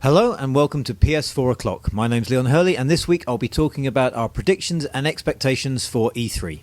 Hello and welcome to PS4 O'Clock. My name's Leon Hurley and this week I'll be talking about our predictions and expectations for E3.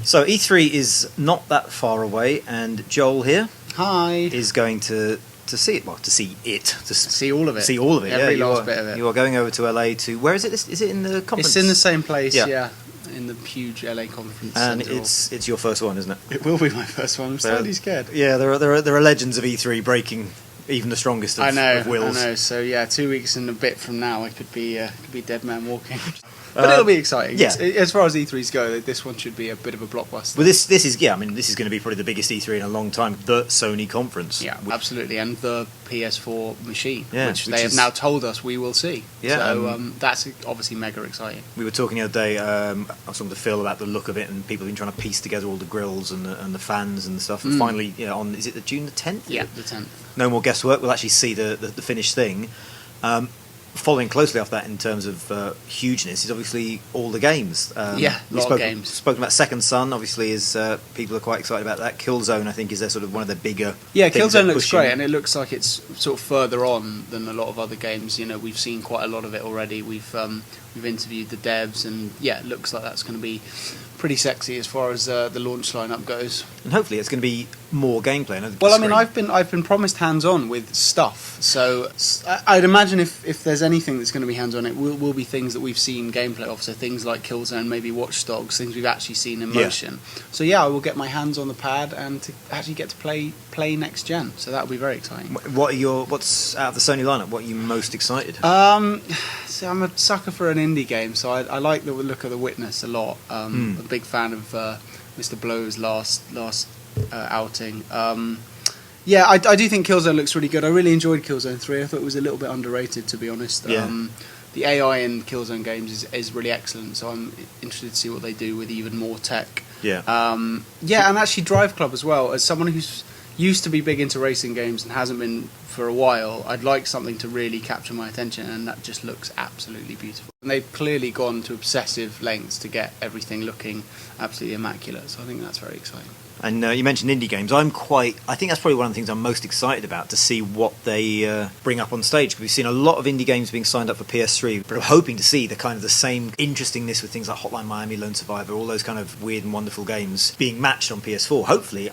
So E3 is not that far away and Joel here is going to see it. Well, to see all of it. See all of it. Every last bit of it. You are going over to LA to... Where is it? Is it in the conference? It's in the same place, yeah. In the huge LA conference and centre. it's your first one, isn't it? It will be my first one. I'm slightly scared. Yeah, there are legends of E3 breaking even the strongest of wills. I know. So yeah, 2 weeks and a bit from now, I could be dead man walking. But it'll be exciting. Yeah. As far as E3s go, this one should be a bit of a blockbuster. Well, this is going to be probably the biggest E3 in a long time. The Sony conference. Yeah, absolutely, and the PS4 machine, which they have is, now told us we will see. Yeah, so that's obviously mega exciting. We were talking the other day. I was talking to Phil about the look of it, and people have been trying to piece together all the grills and the fans and stuff. And finally, is it the June the 10th? Yeah, the 10th. No more guesswork. We'll actually see the finished thing. Following closely off that in terms of hugeness is obviously all the games. A lot of games. Spoken about Second Son, obviously, is people are quite excited about that. Killzone, I think, is their sort of one of the bigger. Yeah, Killzone looks great, and it looks like it's sort of further on than a lot of other games. You know, we've seen quite a lot of it already. We've interviewed the devs, and it looks like that's going to be pretty sexy as far as the launch lineup goes. And hopefully, it's going to be more gameplay. Well, I mean, I've been promised hands-on with stuff, so I'd imagine if there's anything that's going to be hands-on, it will be things that we've seen gameplay of. So things like Killzone, maybe Watch Dogs, things we've actually seen in motion. So I will get my hands on the pad and to actually get to play next gen. So that'll be very exciting. What's out of the Sony lineup? What are you most excited? So I'm a sucker for an indie game, so I like the look of The Witness a lot. I'm a big fan of Mr. Blow's last outing. I do think Killzone looks really good. I really enjoyed Killzone 3. I thought it was a little bit underrated, to be honest. The AI in Killzone games is really excellent, so I'm interested to see what they do with even more tech. And actually Drive Club as well. As someone who's used to be big into racing games and hasn't been for a while, I'd like something to really capture my attention, and that just looks absolutely beautiful. And they've clearly gone to obsessive lengths to get everything looking absolutely immaculate, so I think that's very exciting. And you mentioned indie games. I think that's probably one of the things I'm most excited about, to see what they bring up on stage. We've seen a lot of indie games being signed up for PS3, but I'm hoping to see the same interestingness with things like Hotline Miami, Lone Survivor, all those kind of weird and wonderful games being matched on PS4. Hopefully,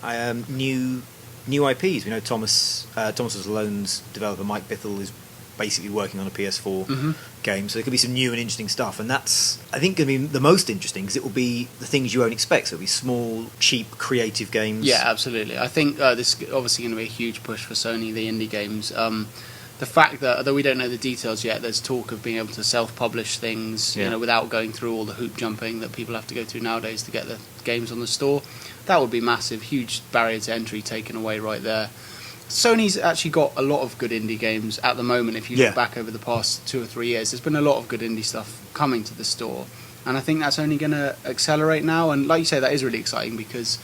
new IPs. We know Thomas Alone's developer Mike Bithell is basically working on a PS4 game, so there could be some new and interesting stuff, and that's, I think, going to be the most interesting, because it will be the things you won't expect. So it'll be small, cheap, creative games. Yeah, absolutely. I think this is obviously going to be a huge push for Sony, the indie games. The fact that, although we don't know the details yet, there's talk of being able to self-publish things, without going through all the hoop jumping that people have to go through nowadays to get the games on the store. That would be massive, huge barrier to entry taken away right there. Sony's actually got a lot of good indie games at the moment. If you look back over the past 2 or 3 years, there's been a lot of good indie stuff coming to the store, and I think that's only going to accelerate now. And like you say, that is really exciting, because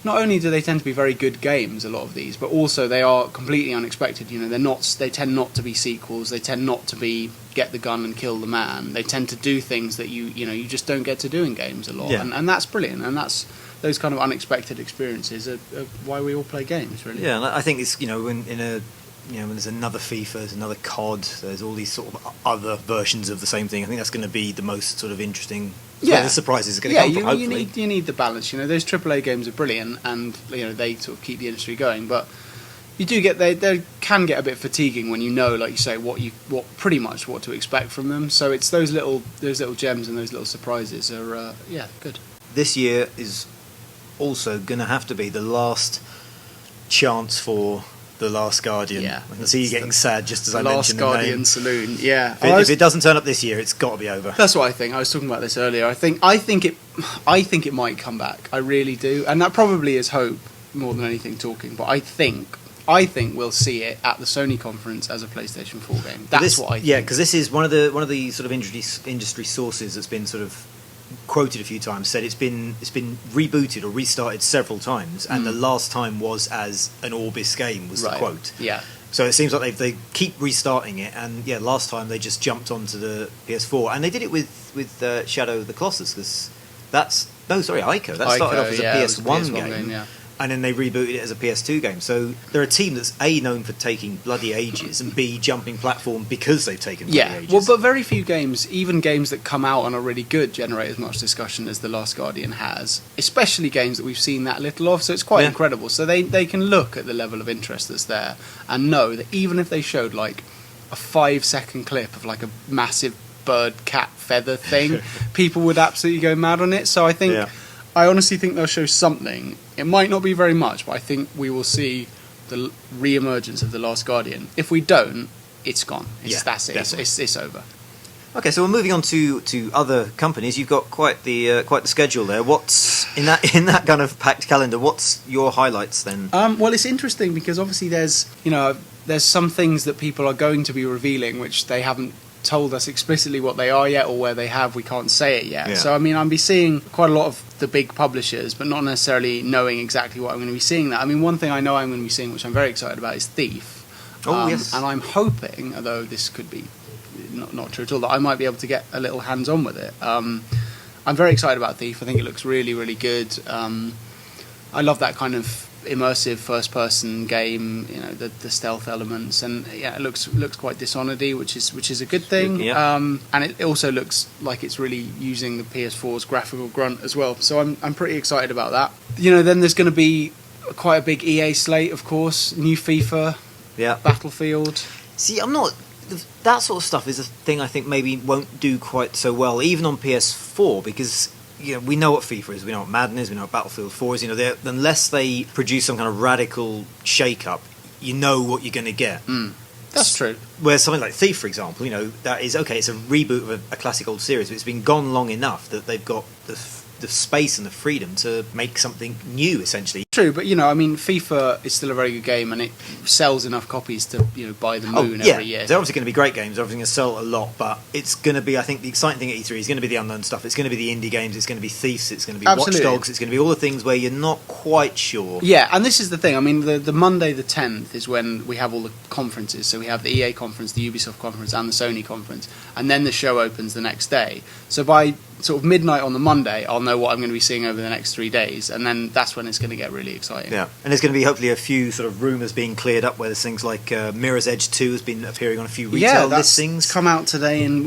not only do they tend to be very good games, a lot of these, but also they are completely unexpected. They tend not to be sequels. They tend not to be get the gun and kill the man. They tend to do things that you just don't get to do in games a lot, and that's brilliant. And that's those kind of unexpected experiences are why we all play games, really. Yeah, and I think it's when there's another FIFA, there's another COD, there's all these sort of other versions of the same thing. I think that's going to be the most sort of interesting. The surprises are going to come from. Hopefully, you need the balance. Those AAA games are brilliant, and they sort of keep the industry going. But you do get they can get a bit fatiguing when like you say, what to expect from them. So it's those little gems and those little surprises are good. This year is also going to have to be the last chance for The Last Guardian. I can see you getting sad just as I mentioned the name. Last Guardian Saloon, If it doesn't turn up this year, it's got to be over. That's what I think. I was talking about this earlier. I think it might come back. I really do, and that probably is hope more than anything talking. But I think we'll see it at the Sony conference as a PlayStation 4 game. That's what I think. Yeah, because this is one of the sort of industry sources that's been sort of quoted a few times, said it's been rebooted or restarted several times, and the last time was as an Orbis game was the quote. So it seems like they keep restarting it, and last time they just jumped onto the PS4, and they did it with Shadow of the Colossus, because that's No, sorry, Ico. That started off as a PS1 game. Yeah. And then they rebooted it as a PS2 game. So they're a team that's A, known for taking bloody ages, and B, jumping platform because they've taken bloody ages. Well, but very few games, even games that come out and are really good, generate as much discussion as The Last Guardian has, especially games that we've seen that little of, so it's quite incredible. So they can look at the level of interest that's there and know that even if they showed like a 5-second clip of like a massive bird cat feather thing, people would absolutely go mad on it. So I think... Yeah. I honestly think they'll show something. It might not be very much, but I think we will see the re-emergence of The Last Guardian. If we don't, it's gone. That's it. It's over. Okay, so we're moving on to other companies. You've got quite the schedule there. What's in that kind of packed calendar? What's your highlights then? Well, it's interesting because obviously there's some things that people are going to be revealing which they haven't told us explicitly what they are yet, or where they have, we can't say it yet. So I mean, I'll be seeing quite a lot of the big publishers, but not necessarily knowing exactly what I'm going to be seeing. That I mean, one thing I know I'm going to be seeing, which I'm very excited about, is Thief. Yes. And I'm hoping, although this could be not true at all, that I might be able to get a little hands-on with it. I'm very excited about Thief. I think it looks really, really good. I love that kind of immersive first-person game, the stealth elements, and it looks quite Dishonored-y, which is a good thing. And it also looks like it's really using the PS4's graphical grunt as well. So I'm pretty excited about that. Then there's going to be quite a big EA slate, of course. New FIFA, Battlefield. See, I'm not. That sort of stuff is a thing I think maybe won't do quite so well, even on PS4, because. We know what FIFA is, we know what Madden is, we know what Battlefield 4 is. Unless they produce some kind of radical shake-up, you know what you're going to get. That's true. Whereas something like Thief, for example, that is, okay, it's a reboot of a classic old series, but it's been gone long enough that they've got the space and the freedom to make something new, essentially. True, but FIFA is still a very good game, and it sells enough copies to buy the moon every year. They're obviously going to be great games. They're obviously going to sell a lot, but it's going to be, I think, the exciting thing at E3 is going to be the unknown stuff. It's going to be the indie games. It's going to be Thieves. It's going to be Watch Dogs. It's going to be all the things where you're not quite sure. Yeah, and this is the thing. I mean, the Monday the 10th is when we have all the conferences. So we have the EA conference, the Ubisoft conference, and the Sony conference, and then the show opens the next day. So by sort of midnight on the Monday, I'll know what I'm going to be seeing over the next 3 days, and then that's when it's going to get really exciting. Yeah, and there's going to be hopefully a few sort of rumours being cleared up, where there's things like Mirror's Edge 2 has been appearing on a few retail listings. Come out today in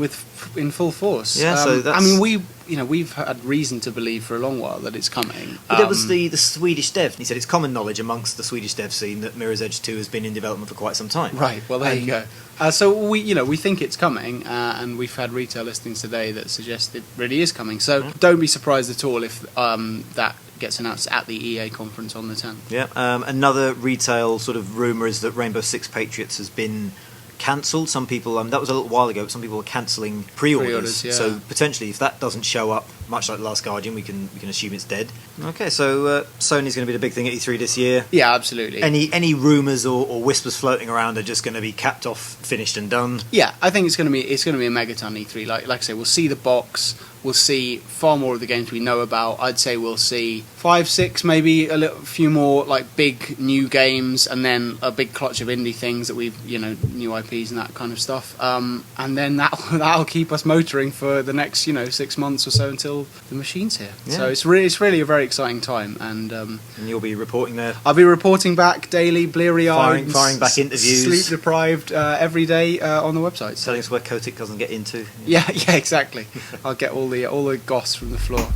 full force. Yeah, so that's... I mean, we've had reason to believe for a long while that it's coming. But there was the Swedish dev, and he said it's common knowledge amongst the Swedish dev scene that Mirror's Edge 2 has been in development for quite some time. Right, well there you go. So we think it's coming, and we've had retail listings today that suggest it really is coming. So don't be surprised at all if that gets announced at the EA conference on the 10th. Yeah, another retail sort of rumour is that Rainbow Six Patriots has been cancelled. Some people, that was a little while ago, but some people were cancelling pre-orders. So potentially, if that doesn't show up, much like The Last Guardian, we can assume it's dead. Okay, so Sony's going to be the big thing at E3 this year. Yeah, absolutely. Any rumours or whispers floating around are just going to be capped off, finished and done. Yeah, I think it's going to be a megaton E3. Like I say, we'll see the box. We'll see far more of the games we know about. I'd say we'll see 5, 6, maybe a few more like big new games, and then a big clutch of indie things that we've new IPs and that kind of stuff. And then that'll keep us motoring for the next 6 months or so until the machine's here. Yeah. So it's really a very exciting time, and you'll be reporting there. I'll be reporting back daily, bleary-eyed, firing back interviews, sleep deprived every day on the website. Telling us where Kotick doesn't get into. Yeah, exactly. I'll get all the goss from the floor.